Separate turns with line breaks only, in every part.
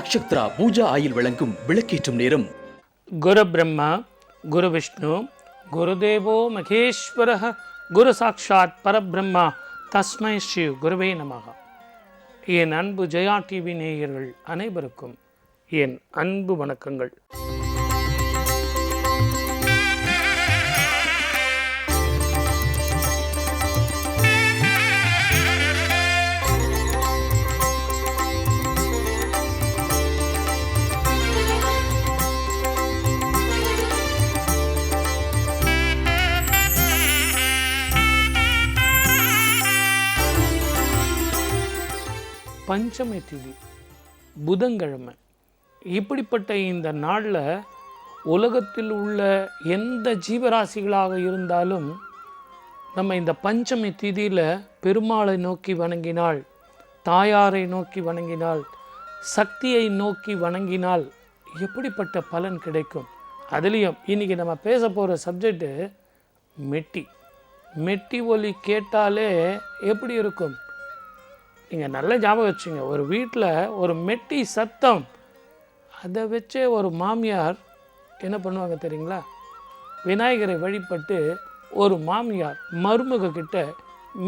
Nakshatra Pooja oil வழங்கும் விளக்கேற்றும் நேரம்.
குரு பிரம்மா குரு விஷ்ணு குருதேவோ மகேஸ்வர குரு சாட்சாத் பரபிரம்மா தஸ்மை ஸ்ரீ குருவே நமக. என் அன்பு ஜெயா டிவி நேயர்கள் அனைவருக்கும் என் அன்பு வணக்கங்கள். பஞ்சமி திதி புதன்கிழமை. இப்படிப்பட்ட இந்த நாளில் உலகத்தில் உள்ள எந்த ஜீவராசிகளாக இருந்தாலும் நம்ம இந்த பஞ்சமி திதியில் பெருமாளை நோக்கி வணங்கினால், தாயாரை நோக்கி வணங்கினால், சக்தியை நோக்கி வணங்கினால் எப்படிப்பட்ட பலன் கிடைக்கும். அதுலேயும் இன்றைக்கி நம்ம பேச போகிற சப்ஜெக்டு மெட்டி. மெட்டி ஒலி கேட்டாலே எப்படி இருக்கும்? நீங்கள் நல்ல ஞாபகம் வச்சுங்க, ஒரு வீட்டில் ஒரு மெட்டி சத்தம், அதை வச்சே ஒரு மாமியார் என்ன பண்ணுவாங்க தெரியுங்களா? விநாயகரை வழிபட்டு ஒரு மாமியார் மருமக கிட்ட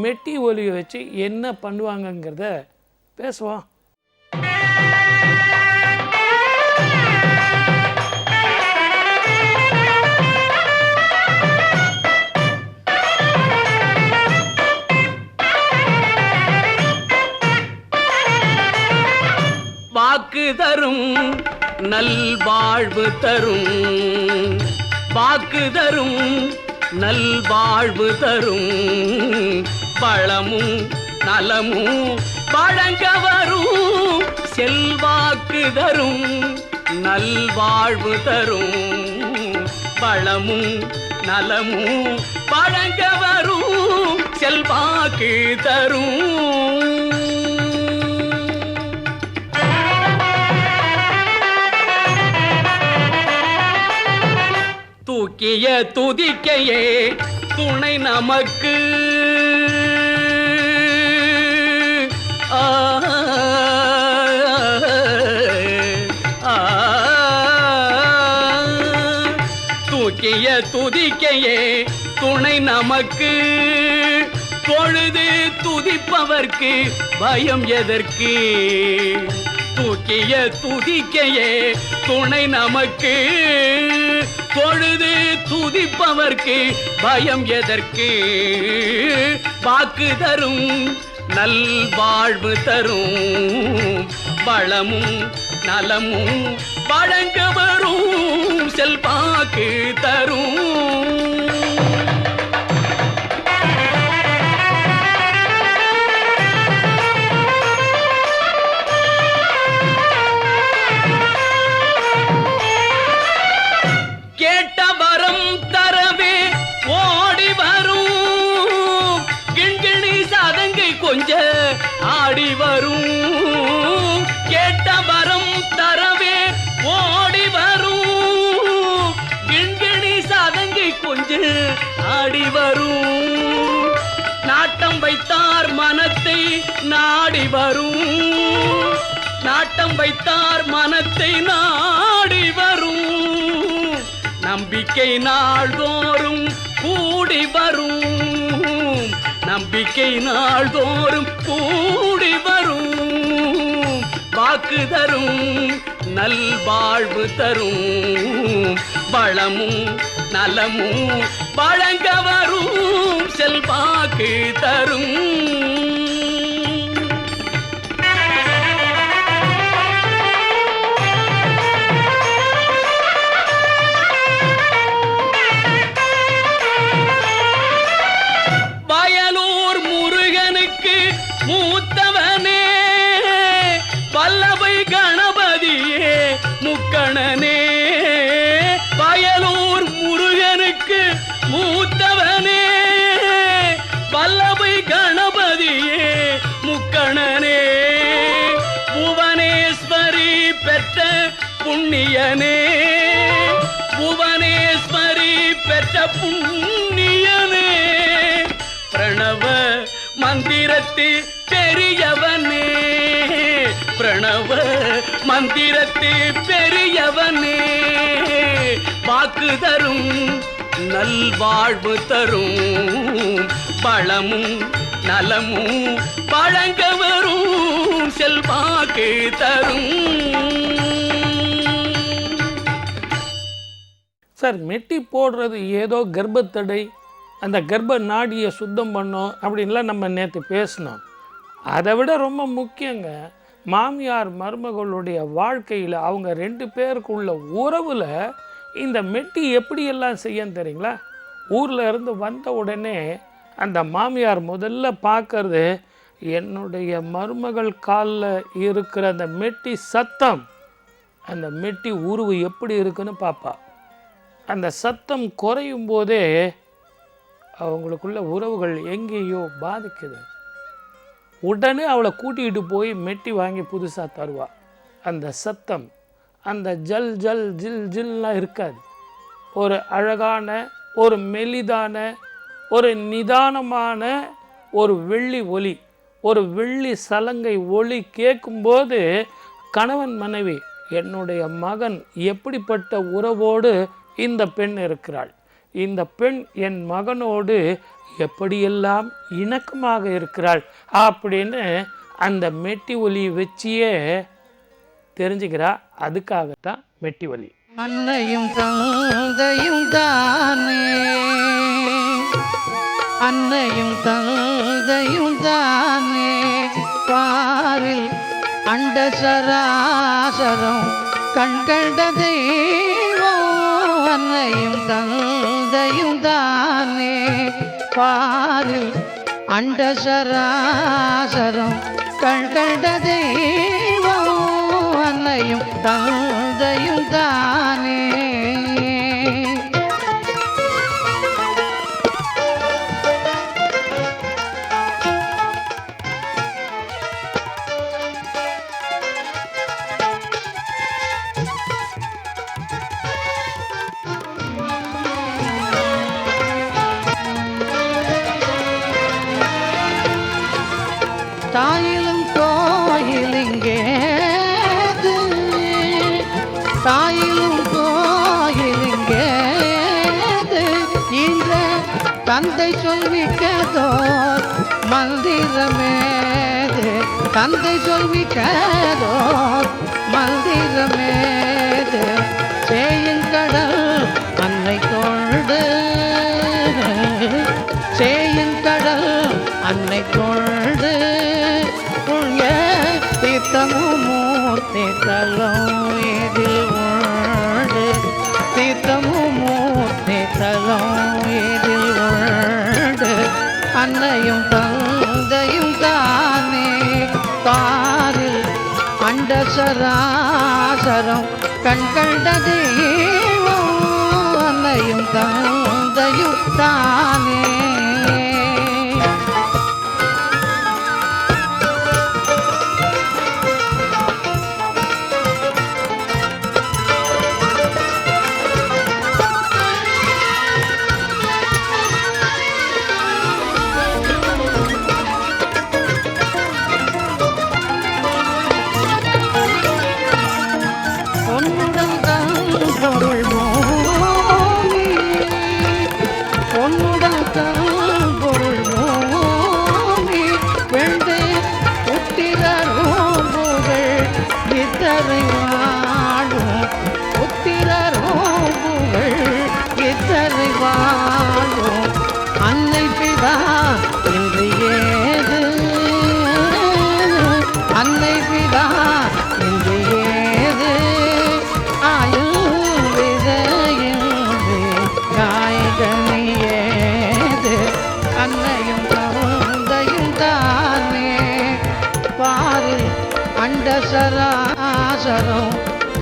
மெட்டி ஒலியை வச்சு என்ன பண்ணுவாங்கங்கிறத பேசுவோம்.
வாக்கு தரும் நல்வாழ்வு தரும், வாக்கு தரும் நல்வாழ்வு தரும், பழமும் நலமும் வழங்க வரும், செல்வாக்கு தரும் நல்வாழ்வு தரும், பழமும் நலமும் வழங்க வரும், செல்வாக்கு தரும். தூக்கிய துதிக்கையே துணை நமக்கு, தூக்கிய துதிக்கையே துணை நமக்கு, பொழுது துதிப்பவர்க்கு பயம் எதற்கு, தூக்கிய துதிக்கையே துணை நமக்கு, பொழுது துதிப்பவர்க்கு பயம் எதற்கு, வாக்கு தரும் நல்வாழ்வு தரும், வளமும் நலமும் வழங்க வரும், செல்வாக்கு தரும். ஆடி வரும் கேட்ட வரம் தரவே ஓடி வரும், கிண்கிணி சதங்கை கொஞ்சம் ஆடி வரும், நாட்டம் வைத்தார் மனத்தை நாடி வரும், நாட்டம் வைத்தார் மனத்தை நாடி வரும், நம்பிக்கை நாள்தோறும் கூடி வரும், நம்பிக்கை நாள்தோறும் கூடி வரும், வாக்கு தரும் நல்வாழ்வு தரும், வளமும் நலமும் வழங்க வரும், செல்வாக்கு தரும். மூத்தவனே பல்லவை கணபதியே முக்கணனே, வயலூர் முருகனுக்கு மூத்தவனே பல்லவை கணபதியே முக்கணனே, புவனேஸ்வரி பெற்ற புண்ணியனே, புவனேஸ்வரி பெற்ற புண்ணியனே, பிரணவ மந்திரத்தில் பெரியவனே பிரணவ மந்திரத்தில் பெரியவனே வாக்கு தரும் நல்வாழ்வு தரும் பழமும் நலமும் வழங்க வரும் செல்வாக்கு தரும்.
சார், மெட்டி போடுறது ஏதோ கர்ப்பத்தடை, அந்த கர்ப்ப நாடியை சுத்தம் பண்ணோம் அப்படின்லாம் நம்ம நேற்று பேசினோம். அதை விட ரொம்ப முக்கியங்க, மாமியார் மருமகளுடைய வாழ்க்கையில் அவங்க 2 பேருக்குள்ள உறவில் இந்த மெட்டி எப்படியெல்லாம் செய்யன்னு தெரியுங்களா? ஊரில் இருந்து வந்த உடனே அந்த மாமியார் முதல்ல பார்க்கறது என்னுடைய மருமகள் காலில் இருக்கிற அந்த மெட்டி சத்தம், அந்த மெட்டி உருவு எப்படி இருக்குன்னு பார்ப்பா. அந்த சத்தம் குறையும் போதே அவங்களுக்குள்ள உறவுகள் எங்கேயோ பாதிக்குது. உடனே அவளை கூட்டிகிட்டு போய் மெட்டி வாங்கி புதுசாக தருவா. அந்த சத்தம், அந்த ஜல் ஜல் ஜில் ஜில்லாம் இருக்காது. ஒரு அழகான, ஒரு மெலிதான, ஒரு நிதானமான ஒரு வெள்ளி ஒலி, ஒரு வெள்ளி சலங்கை ஒலி கேட்கும்போது கணவன் மனைவி, என்னுடைய மகன் எப்படிப்பட்ட உறவோடு இந்த பெண் இருக்கிறாள், இந்த பெண் என் மகனோடு எப்படியெல்லாம் இணக்கமாக இருக்கிறாள் அப்படின்னு அந்த மெட்டி ஒலி வச்சியே தெரிஞ்சுக்கிறா. அதுக்காகத்தான் மெட்டி ஒலி.
அன்னையும் தந்தையும் தானே, அன்னையும் தந்தையும் தானே, பாரில் அண்ட சராசரம் கண்கண்ட தெய்வம். அன்னையும் தந்தையும் தானே, பாரில் அண்ட சராசரம் கண்கண்ட தெய்வம். அன்னையும் தந்தையும் தானே. தாயிலும் கோயிலிங்கேது, தாயிலும் கோயிலிங்கேது, இந்த தந்தை சொல்விக்கதோர் மந்திரமேது, தந்தை சொல்விக்கதோர் மந்திரமேது. சேயுங்கடல் அன்னை கொண்டு, சேயுங்கடல் அன்னை கொண்டு, தீர்த்தமும் மூர்த்தி தலம் இதில் உண்டு, தீர்த்தமும் மூர்த்தி தலம் இதில் உண்டு. அன்னையும் தந்தையும் தானே, பாரில் அண்ட சராசரம் கண்கண்ட தெய்வம். அன்னையும் தந்தையும் தானே. அன்னை பிதா இன்று ஏது, அன்னை பிதா இன்று ஏது, ஆயுள் விதையின்றி காய்கனி ஏது. அன்னையும் தந்தையும் தானே, பாரில் அண்ட சராசரம்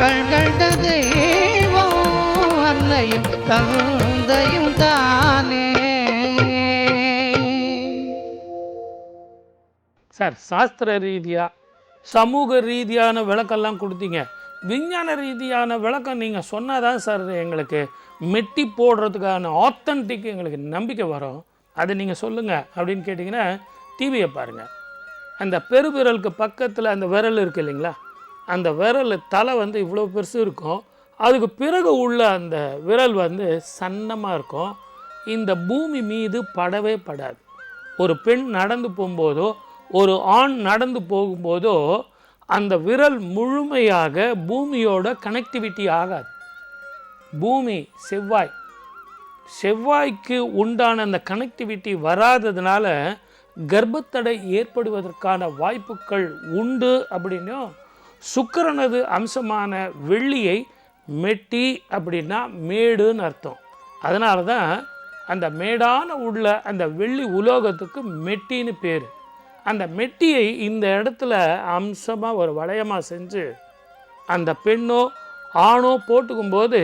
கண்கண்ட தெய்வம். அன்னையும் தந்தையும் தானே.
சார், சாஸ்திர ரீதியாக சமூக ரீதியான விளக்கெல்லாம் கொடுத்தீங்க. விஞ்ஞான ரீதியான விளக்கம் நீங்கள் சொன்னாதான் சார் எங்களுக்கு மெட்டி போடுறதுக்கான ஆத்தன்டிக் எங்களுக்கு நம்பிக்கை வரும். அது நீங்கள் சொல்லுங்கள் அப்படின்னு கேட்டிங்கன்னா, டிவியை பாருங்கள், அந்த பெருவிரலுக்கு பக்கத்தில் அந்த விரல் இருக்குது இல்லைங்களா, அந்த விரல் தலை வந்து இவ்வளோ பெருசு இருக்கும், அதுக்கு பிறகு உள்ள அந்த விரல் வந்து சன்னமாக இருக்கும். இந்த பூமி மீது படவே படாது. ஒரு பெண் நடந்து போகும்போதோ ஒரு ஆண் நடந்து போகும்போதோ அந்த விரல் முழுமையாக பூமியோட கனெக்டிவிட்டி ஆகாது. பூமி செவ்வாய்க்கு உண்டான அந்த கனெக்டிவிட்டி வராததுனால கர்ப்பத்தடை ஏற்படுவதற்கான வாய்ப்புகள் உண்டு. அப்படின்னும் சுக்கிரனது அம்சமான வெள்ளியை மெட்டி அப்படின்னா மேடுன்னு அர்த்தம். அதனால தான் அந்த மேடான உள்ள அந்த வெள்ளி உலோகத்துக்கு மெட்டின்னு பேர். அந்த மெட்டியை இந்த இடத்துல அம்சமாக ஒரு வளையமாக செஞ்சு அந்த பெண்ணோ ஆணோ போட்டுக்கும்போது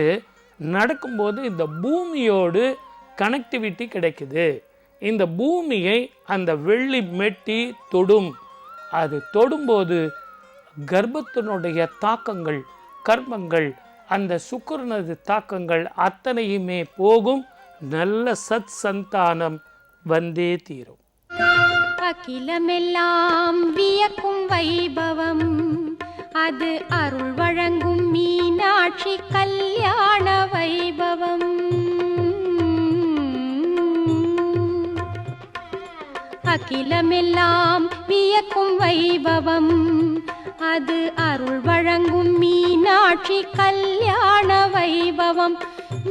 நடக்கும்போது இந்த பூமியோடு கனெக்டிவிட்டி கிடைக்குது. இந்த பூமியை அந்த வெள்ளி மெட்டி தொடும். அது தொடும்போது கர்ப்பத்தினுடைய தாக்கங்கள், கர்மங்கள், அந்த சுக்கிரனது தாக்கங்கள் அத்தனையுமே போகும். நல்ல சத் சந்தானம் வந்தே தீரும்.
அகிலமெல்லாம் வியக்கும் வைபவம், அது அருள் வழங்கும் மீனாட்சி கல்யாண வைபவம். அகிலமெல்லாம் வியக்கும் வைபவம், அது அருள் வழங்கும் மீனாட்சி கல்யாண வைபவம்.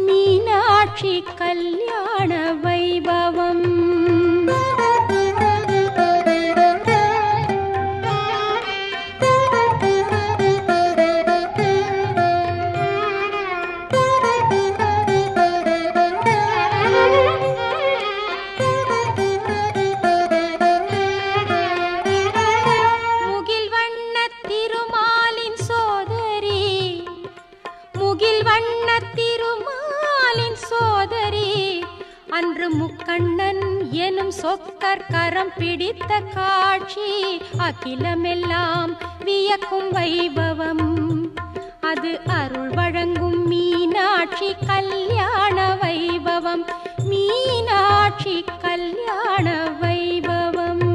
மீனாட்சி கல்யாண வைபவம். அன்று முக்கண்ணன் எனும் சொக்கர் கரம் பிடித்த காட்சி அகிலமெல்லாம் வியக்கும் வைபவம். அது அருள் வழங்கும் மீனாட்சி கல்யாண வைபவம். மீனாட்சி கல்யாண வைபவம்.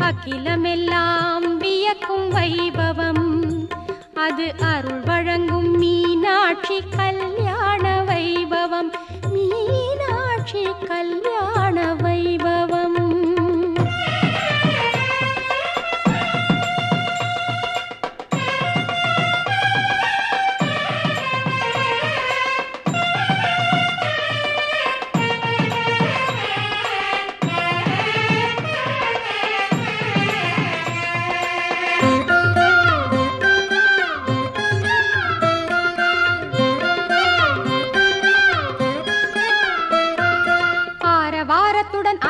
அகிலமெல்லாம் வியக்கும் வைபவம், அது அருள் வழங்கும் மீனாட்சி கல்யாண வைபவம். மீனாட்சி கல்யாண வைபவம்.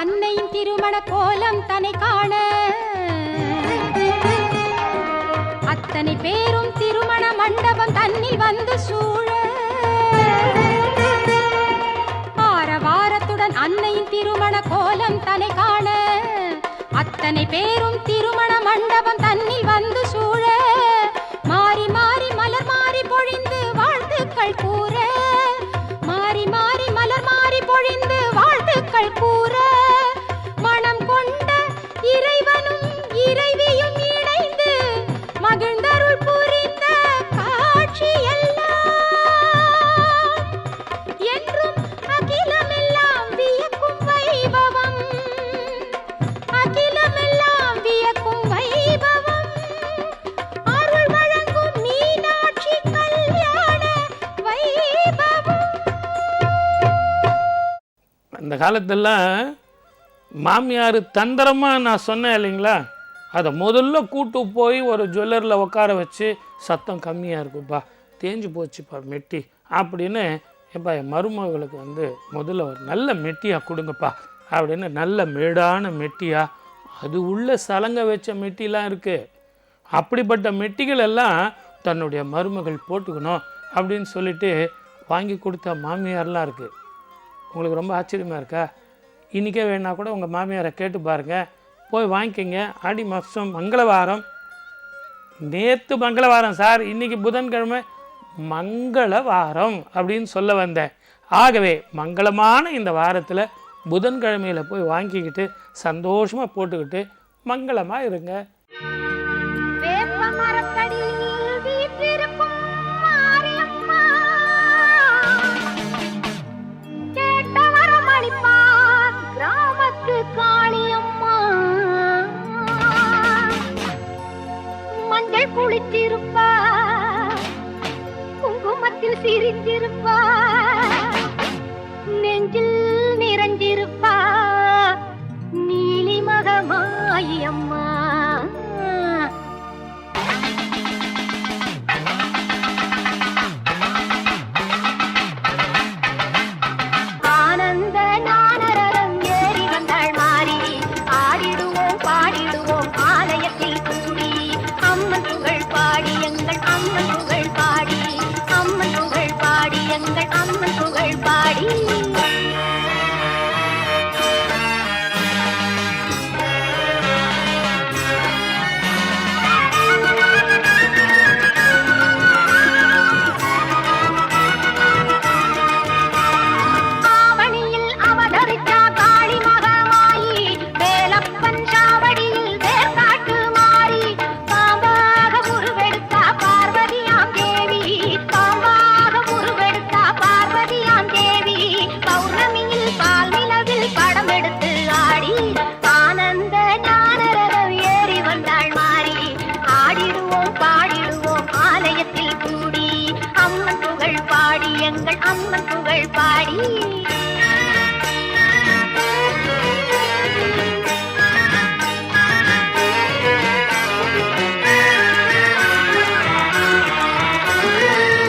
அன்னையின் திருமண கோலம் தன்னை காண அத்தனை பேரும் திருமண மண்டபம் தன்னில் வந்து சூழ, ஆரவாரத்துடன் அன்னையின் திருமண கோலம் தன்னை காண அத்தனை பேரும் திருமண மண்டபம் தன்னில் வந்து சூழ,
காலத்தெல்லாம் மாமியார் தந்திரமாக நான் சொன்னேன் இல்லைங்களா, அதை முதல்ல கூட்டு போய் ஒரு ஜுவல்லரில் உட்கார வச்சு சத்தம் கம்மியாக இருக்குப்பா, தேஞ்சு போச்சுப்பா மெட்டி அப்படின்னு, எப்பா என் மருமகளுக்கு முதல்ல ஒரு நல்ல மெட்டியாக கொடுங்கப்பா அப்படின்னு, நல்ல மேடான மெட்டியாக அது உள்ள சலங்க வச்ச மெட்டிலாம் இருக்குது. அப்படிப்பட்ட மெட்டிகள் எல்லாம் தன்னுடைய மருமகள் போட்டுக்கணும் அப்படின்னு சொல்லிட்டு வாங்கி கொடுத்த மாமியார்லாம் இருக்குது. உங்களுக்கு ரொம்ப ஆச்சரியமாக இருக்கா? இன்றைக்கே வேணா கூட உங்கள் மாமியாரை கேட்டு பாருங்கள், போய் வாங்கிக்கோங்க. ஆடி மாதம் மங்களவாரம், நேற்று மங்களவாரம் சார், இன்றைக்கி புதன்கிழமை மங்களவாரம் அப்படின்னு சொல்ல வந்தேன். ஆகவே மங்களமான இந்த வாரத்தில் புதன்கிழமையில் போய் வாங்கிக்கிட்டு சந்தோஷமாக போட்டுக்கிட்டு மங்களமாக இருங்க.
மஞ்சள் குளித்திருப்பா, குங்குமத்தில் சிரித்திருப்பா, நெஞ்சில் நிறைஞ்சிருப்பா, நீலி மகமாயி அம்மா. ஆனந்த நானரரம் ஏறி வந்தாள் மாறி, ஆடிடுவோம் பாடிடுவோம் ஆலயத்தில் கூடி, அம்மன் புகழ் பாடி எங்கள் அம்மன் புகழ் பாடி, அம்மன் புகழ் பாடி எங்கள் அம்மன் புகழ் பாடி. அம்மன் புகழ் பாடி.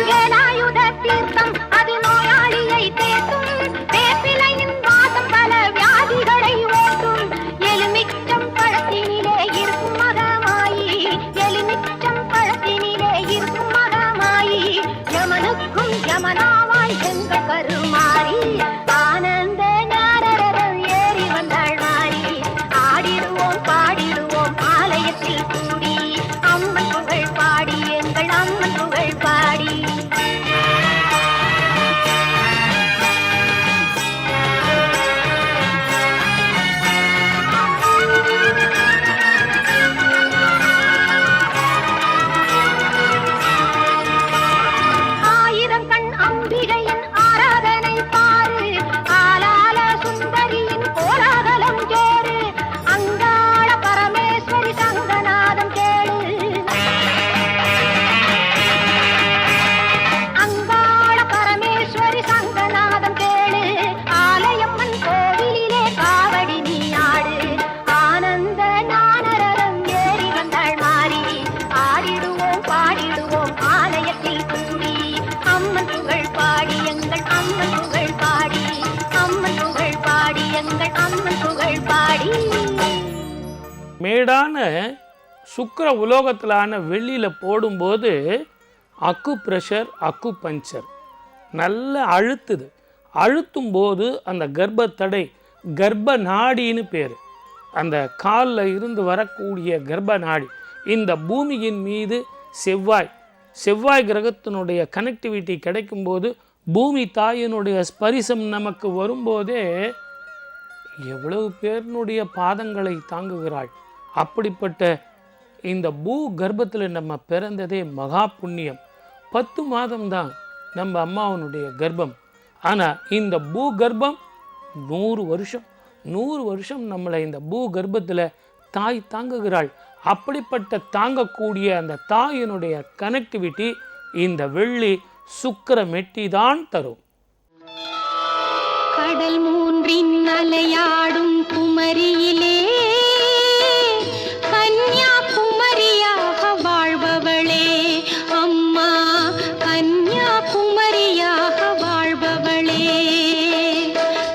வேலாயுத தீர்த்தம் அது நோயாளியை தேற்றும், வேப்பிலையின் வாசம் பல வியாதிகளை ஓட்டும், எலுமிச்சம் பழத்தினிலே இருக்கும் மகமாயி, எலுமிச்சம் பழத்தினிலே இருக்கும் மகமாயி, யமனுக்கும் யமனாவாய் எங்கள் கருமாறி. ஆனந்த நாரரம் ஏறி வந்தாள் மாறி, ஆடிடுவோம் பாடிடுவோம் ஆலயத்தில் கூடி, அம்மன் புகழ் பாடி எங்கள் அம்மன் புகழ் பாடி. ஆயிரம் கண் அம்பிகையின் ஆராதனை பாரு, ஆலால சுந்தரியின் கோலாகலம் கேரு, அங்காள பரமேஸ்வரி சங்கநாதம் கேளு, அங்காள பரமேஸ்வரி சங்கநாதம் கேளு, ஆலயம்மன் கோவிலிலே காவடி நீ ஆடு. ஆனந்த நானரரம் ஏறி வந்தாள் மாறி, ஆடிடுவோம் பாடிடுவோம் ஆலயத்தில் கூடி, அம்மன் புகழ் பாடி எங்கள் அம்மன் புகழ் பாடி, அம்மன் புகழ் பாடி எங்கள் அம்மன் புகழ் பாடி.
மேடான சுக்கிர உலோகத்திலான வெள்ளியில் போடும்போது அக்கு ப்ரெஷர், அக்கு பஞ்சர் நல்ல அழுத்துது. அழுத்தும் போது அந்த கர்ப்பத்தடை, கர்ப்ப நாடின்னு பேர், அந்த காலில் இருந்து வரக்கூடிய கர்ப்ப நாடி இந்த பூமியின் மீது செவ்வாய் கிரகத்தினுடைய கனெக்டிவிட்டி கிடைக்கும்போது, பூமி தாயினுடைய ஸ்பரிசம் நமக்கு வரும்போதே எவ்வளவு பேருனுடைய பாதங்களை தாங்குகிறாள். அப்படிப்பட்ட இந்த பூ கர்ப்பத்தில் நம்ம பிறந்ததே மகா புண்ணியம். 10 மாதம்தான் நம்ம அம்மாவனுடைய கர்ப்பம். ஆனால் இந்த பூ கர்ப்பம் 100 வருஷம் நம்மளை இந்த பூ கர்ப்பத்தில் தாய் தாங்குகிறாள். அப்படிப்பட்ட தாங்கக்கூடிய அந்த தாயினுடைய கனெக்டிவிட்டி இந்த வெள்ளி சுக்கிர மெட்டி தான் தரும்.
கடல் 3 மூன்றின் அலையாடும் குமரியிலே கன்னியாகுமரியாக வாழ்பவளே அம்மா, கன்னியாகுமரியாக வாழ்பவளே.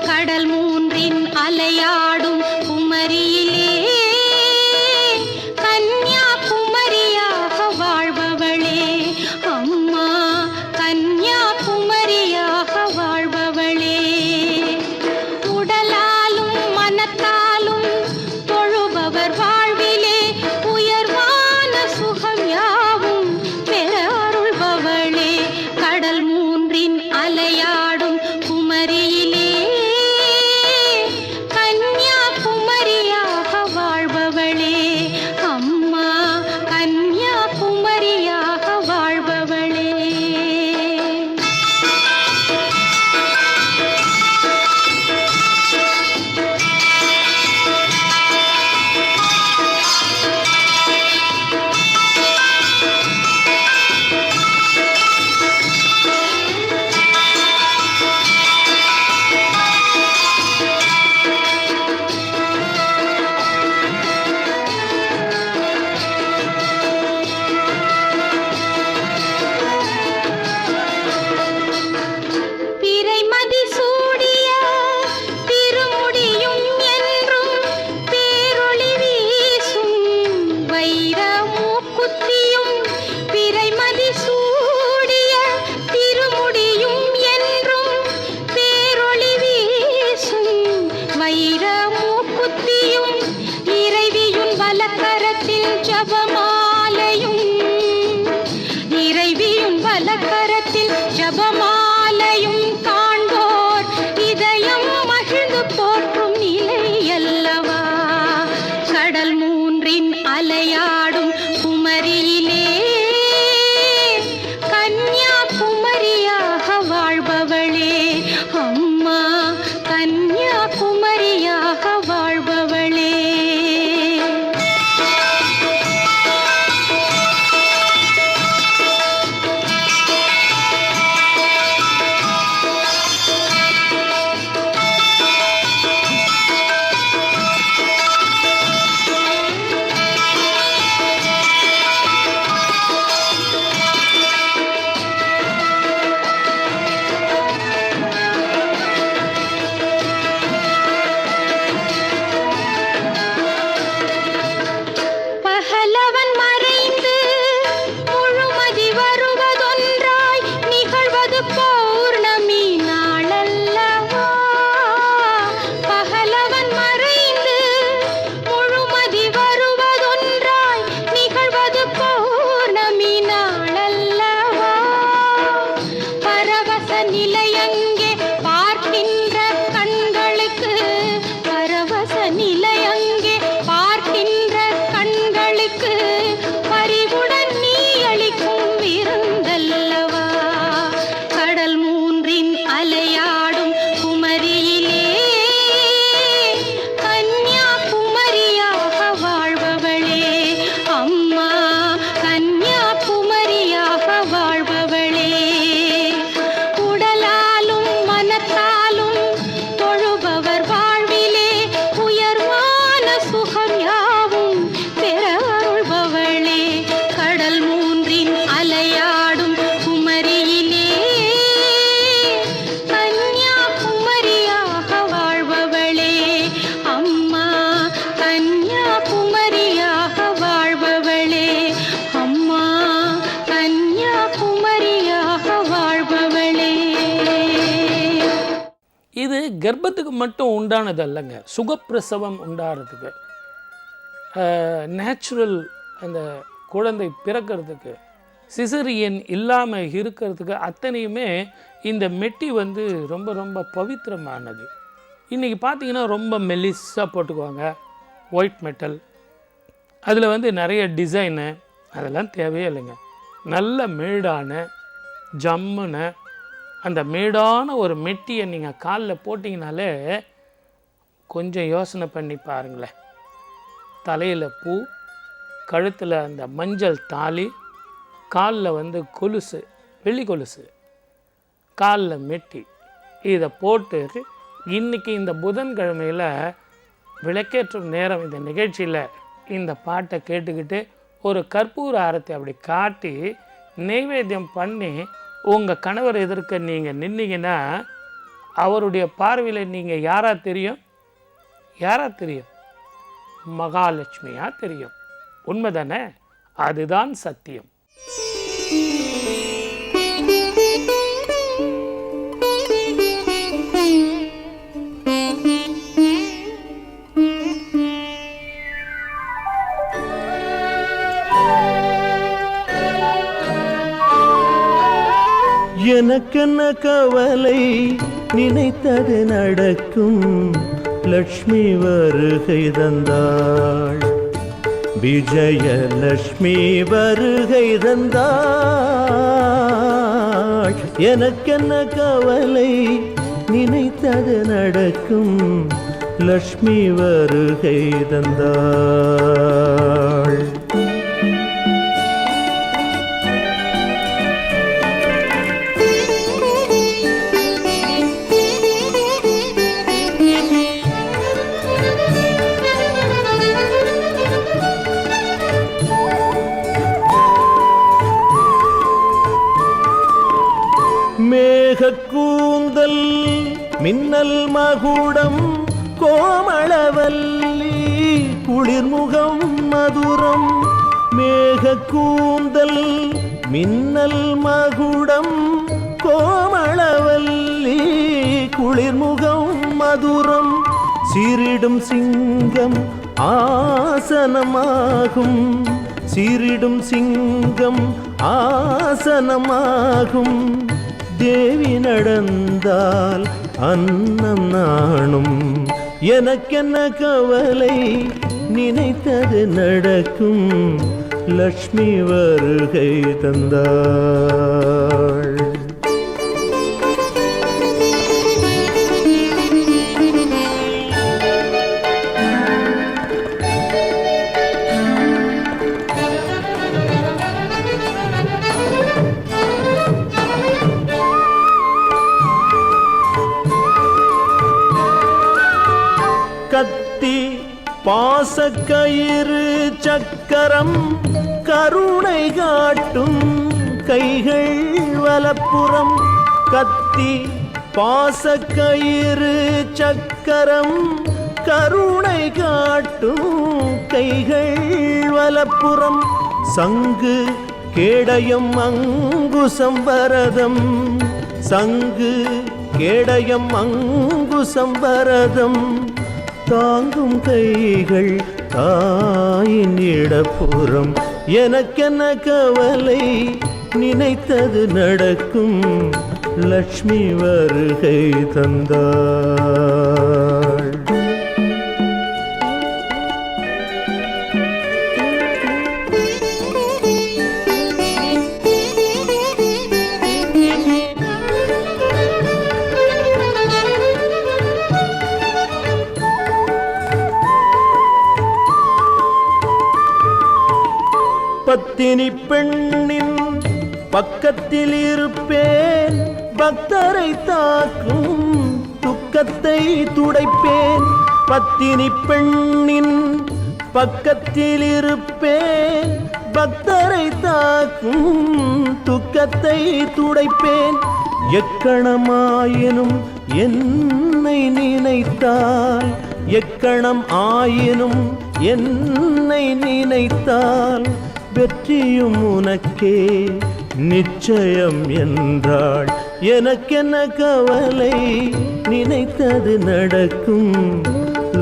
கடல் மூன்றின் அலையாடும் குமரியிலே கன்னியாகுமரியாக வாழ்பவளே அம்மா, கன்னியாகுமரியாக வாழ்பவளே. உடலாலும் மனத்தாலும் தொழுபவர் வாழ்விலே உயர்வான சுகம் யாவும் பெற அருள்பவளே. கடல் மூன்றின் அலையாடும் குமரியிலே கன்னியாகுமரியாக வாழ்பவளே அம்மா, கன்னியாகுமரியாக வாழ்பவளே. பிறைமதி சூடிய திருமுடியும் என்றும் பேரொளி வீசும் வைர மூக்குத்தியும். பிறைமதி சூடிய திருமுடியும் என்றும் பேரொளி வீசும் வைர மூக்குத்தியும். இறைவியுன் வலக்கரத்தில் ஜபமாலையும், இறைவியுன் வலக்கரத்தில் ஜபமாலையும் காண்போர் இதயம் மகிழ்ந்து போற்றும் நிலை அல்லவா. கடல் மூன்றின் அலையாடும் குமரியிலே கன்னியாகுமரியாக வாழ்பவளே அம்மா, கன்னியாகுமரியாக வாழ்பவளே. பகலவன் மறைந்து முழுமதி வருவதொன்றாய் நிகழ்வது பௌர்ணமி நாளல்லவா. பகலவன் மறைந்து முழுமதி வருவதொன்றாய் நிகழ்வது பௌர்ணமி நாளல்லவா. பரவச நிலையங்கே பார்க்கின்ற கண்களுக்கு, பரவச நிலையங்கே பார்க்கின்ற கண்களுக்கு பரிவுடன் நீ அளிக்கும் விருந்தல்லவா. கடல் மூன்றின் அலையாடும் குமரியிலே கன்னியாகுமரியாக வாழ்பவளே அம்மா, கன்னியாகுமரியாக வாழ்பவளே. உடலாலும் மனத்தாலும் தொழுபவர் வாழ்விலே உயர்வான சுகம் யாவும் பெற அருள்பவளே. கடல் மூன்றின் அலையாடும் குமரியிலே கன்னியாகுமரியாக வாழ்பவளே அம்மா, கன்னியாகுமரியாக வாழ்பவளே அம்மா, கன்னியாகுமரியாக வாழ்பவளே.
இது கர்ப்பத்துக்கு மட்டும் உண்டானது அல்லங்க, சுகப்பிரசவம் உண்டாகிறதுக்கு, நேச்சுரல் அந்த குழந்தை பிறக்கிறதுக்கு, சிசரியன் இல்லாமல் இருக்கிறதுக்கு அத்தனையுமே இந்த மெட்டி வந்து ரொம்ப ரொம்ப பவித்திரமானது. இன்றைக்கி பார்த்தீங்கன்னா ரொம்ப மெலிஸாக போட்டுக்குவாங்க, ஒயிட் மெட்டல். அதில் வந்து நிறைய டிசைனு, அதெல்லாம் தேவையே இல்லைங்க. நல்ல மேடான ஜம்முன அந்த மேடான ஒரு மெட்டியை நீங்கள் காலில் போட்டிங்கனாலே கொஞ்சம் யோசனை பண்ணி பாருங்களேன். தலையில் பூ, கழுத்தில் அந்த மஞ்சள் தாலி, காலில் வந்து கொலுசு, வெள்ளி கொலுசு, காலில் மெட்டி, இதை போட்டு இன்றைக்கி இந்த புதன்கிழமையில் விளக்கேற்றும் நேரம் இந்த நிகழ்ச்சியில் இந்த பாட்டை கேட்டுக்கிட்டு ஒரு கற்பூர ஆரத்தை அப்படி காட்டி நைவேத்தியம் பண்ணி உங்கள் கணவர் எதிர்க்க நீங்கள் நின்னீங்கன்னா அவருடைய பார்வையில் நீங்கள் யாராக தெரியும்? மகாலட்சுமியாக தெரியும். உண்மைதானே? அதுதான் சத்தியம்.
எனக்கென்ன கவலை, நினைத்தது நடக்கும். லக்ஷ்மி வருகை தந்தாள், விஜயலக்ஷ்மி வருகை தந்தாள். எனக்கென்ன கவலை, நினைத்தது நடக்கும். லக்ஷ்மி வருகை தந்தாள். கூந்தல் மின்னல் மகுடம் கோமளவல்லி குளிர்முகம் மதுரம். மேக கூந்தல் மின்னல் மகுடம் கோமளவல்லி குளிர்முகம் மதுரம். சீரிடும் சிங்கம் ஆசனமாகும், சீரிடும் சிங்கம் ஆசனமாகும். தேவி நடந்தால் அன்னம் நாணும். எனக்கென்ன கவலை, நினைத்தது நடக்கும். லக்ஷ்மி வருகை தந்தாள். கத்தி பாசக்கயிறு சக்கரம் கருணை காட்டும் கைகள் வலப்புறம். கத்தி பாசக்கயிறு சக்கரம் கருணை காட்டும் கைகள் வலப்புறம். சங்கு கேடயம் அங்குசம் வரதம், சங்கு கேடயம் அங்குசம் வரதம். தாங்கும் கைகள் தாயின் இடப்புறம். எனக்கென்ன கவலை, நினைத்தது நடக்கும். லக்ஷ்மி வருகை தந்தாள். பத்தினி பெண்ணின் பக்கத்தில் இருப்பேன், பக்தரை தாக்கும் துக்கத்தை துடைப்பேன். பத்தினி பெண்ணின் பக்கத்தில் இருப்பேன், பக்தரை தாக்கும் துக்கத்தை துடைப்பேன். எக்கணமாயினும் என்னை நினைத்தால், எக்கணம் ஆயினும் என்னை நினைத்தால் வெற்றியும் உனக்கே நிச்சயம் என்றாள். எனக்கென்ன கவலை, நினைத்தது நடக்கும்.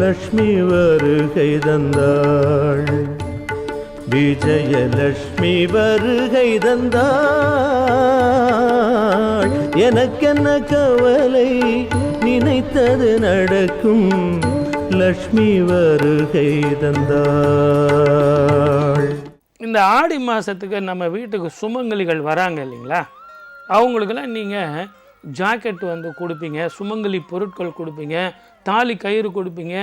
லக்ஷ்மி வருகை தந்தாள், விஜயலக்ஷ்மி வருகை தந்தாள். எனக்கென்ன கவலை, நினைத்தது நடக்கும். லக்ஷ்மி வருகை தந்தாள்.
இந்த ஆடி மாதத்துக்கு நம்ம வீட்டுக்கு சுமங்கலிகள் வராங்க இல்லைங்களா, அவங்களுக்கெல்லாம் நீங்கள் ஜாக்கெட் வந்து கொடுப்பீங்க, சுமங்கலி பொருட்கள் கொடுப்பீங்க, தாலி கயிறு கொடுப்பீங்க.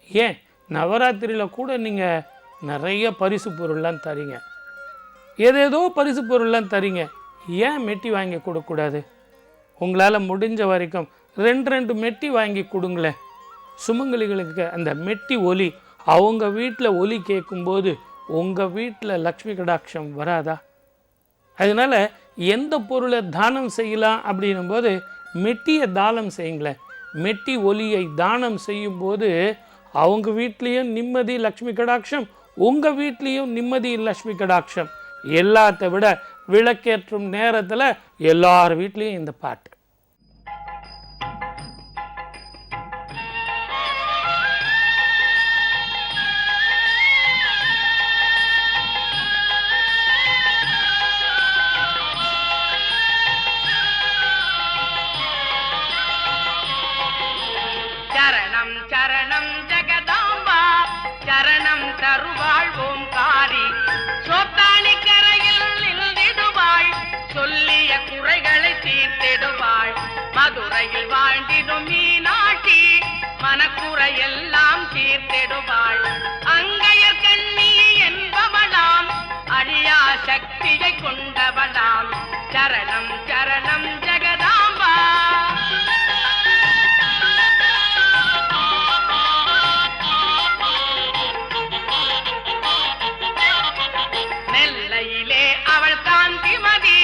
ஏன் நவராத்திரியில் கூட நீங்கள் நிறைய பரிசு பொருள்லாம் தரீங்க, ஏதேதோ பரிசு பொருள்லாம் தரீங்க. ஏன் மெட்டி வாங்கி கொடுக்கக்கூடாது? உங்களால் முடிஞ்ச வரைக்கும் 2 மெட்டி வாங்கி கொடுங்களேன். சுமங்கலிகளுக்கு அந்த மெட்டி ஒலி அவங்க வீட்டில் ஒலி கேட்கும்போது உங்கள் வீட்டில் லக்ஷ்மி கடாட்சம் வராதா? அதனால் எந்த பொருளை தானம் செய்யலாம் அப்படின்னும் போது மெட்டியை தானம் செய்யுங்களேன். மெட்டி ஒலியை தானம் செய்யும்போது அவங்க வீட்லேயும் நிம்மதி லக்ஷ்மி கடாட்சம், உங்கள் வீட்லேயும் நிம்மதி லக்ஷ்மி கடாட்சம். எல்லாத்த விட விளக்கேற்றும் நேரத்தில் எல்லார் வீட்லேயும் இந்த பாட்டு.
சரணம் சரணம் ஜெகதாம்பா, சரணம் தருவாள் ஓம்காரி, சோத்தாளி கரையில் நின்றிடுவாள், சொல்லிய குறைகளை தீர்த்திடுவாள். மதுரையில் வாழ்ந்திடும் மீனாட்சி, மனக்குறையெல்லாம் தீர்த்திடுவாள். அங்கையர் கண்ணி என்பவளாம், அழியா சக்தியை கொண்டவளாம். சரணம் சரணம் ஜெகதாம்பா. நெல்லையிலே அவள் காந்திமதி,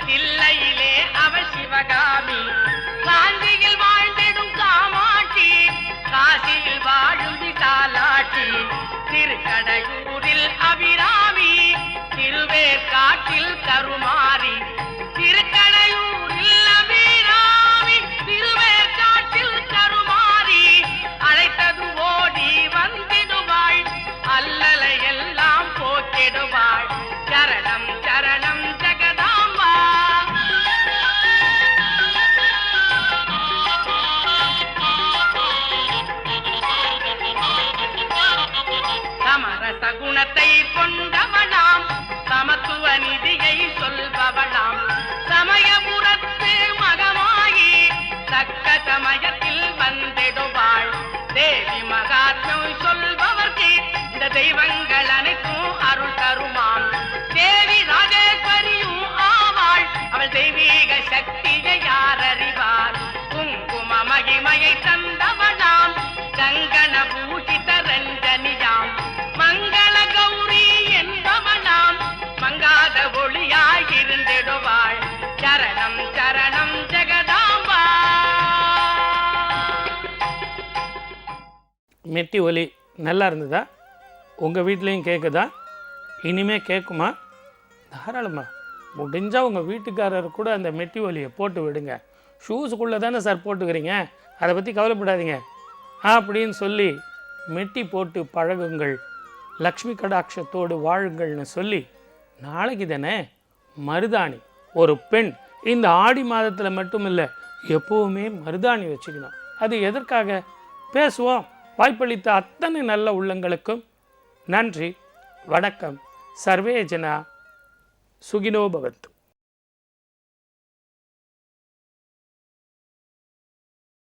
தில்லையிலே அவள் சிவகாமி, காஞ்சியில் வாழ்ந்திடும் காமாட்சி, காசியில் வாழும் விசாலாட்சி, திருக்கடையூரில் அபிராமி, திருவேற்காட்டில் கருமாரி. திருக்கடையூரில் அபிராமி, திருவேற்காட்டில் கருமாரி, அழைத்தது ஓடி வந்திடுவாள், அல்லலை எல்லாம் போக்கிடுவாள். சரணம் சரணம் ஜெகதாம்பா. சமரச குணத்தை கொண்டவளாம், சமத்துவ நிதியை சொல்பவளாம். சமயபுரத்து மகமாயி, தக்க சமயத்தில் வந்திடுவாள். தேவி மகாத்மியம் சொல்பவர்க்கு இந்த தெய்வங்கள் அனைத்தும் அருள் தருமாம். தேவி ராஜேஸ்வரியும் ஆவாள், அவள் தெய்வீக சக்தியை யார் அறிவார்? குங்கும மகிமையை தந்தவளாம், கங்கண பூஷித ரஞ்சனியாம். மங்கள கௌரி என்பவளாம், மங்காத ஒளியாய் இருந்திடுவாள். சரணம் சரணம் ஜெகதாம்பா.
மெட்டி ஒலி நல்லா இருந்ததா? உங்கள் வீட்லேயும் கேட்குதா? இனிமே கேட்குமா? தாராளமாக முடிஞ்சால் உங்கள் வீட்டுக்காரர் கூட அந்த மெட்டி ஒலியை போட்டு விடுங்க. ஷூஸுக்குள்ளே தானே சார் போட்டுக்கிறீங்க, அதை பற்றி கவலைப்படாதீங்க அப்படின்னு சொல்லி மெட்டி போட்டு பழகுங்கள், லக்ஷ்மி கடாட்சத்தோடு வாழுங்கள்னு சொல்லி, நாளைக்கு தானே மருதாணி. ஒரு பெண் இந்த ஆடி மாதத்தில் மட்டும் இல்லை, எப்போவுமே மருதாணி வச்சுக்கணும். அது எதற்காக பேசுவோம். வாய்ப்பளித்த அத்தனை நல்ல உள்ளங்களுக்கும் நன்றி, வணக்கம். சர்வே ஜனா சுகினோ பவந்து.